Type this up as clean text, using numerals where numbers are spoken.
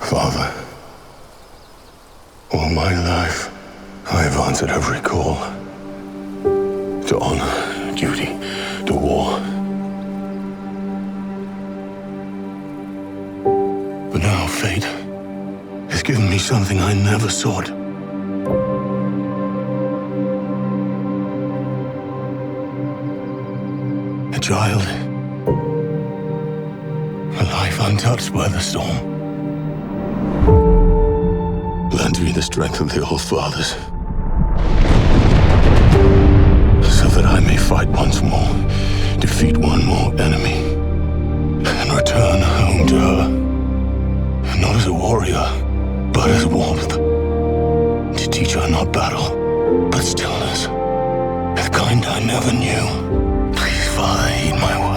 Father, all my life, I have answered every call. To honor, duty, to war. But now fate has given me something I never sought. A child. A life untouched by the storm. Lend me the strength of the old fathers, so that I may fight once more, defeat one more enemy, and return home to her, not as a warrior, but as warmth, to teach her not battle, but stillness, the kind I never knew. Please, Father, heed my word.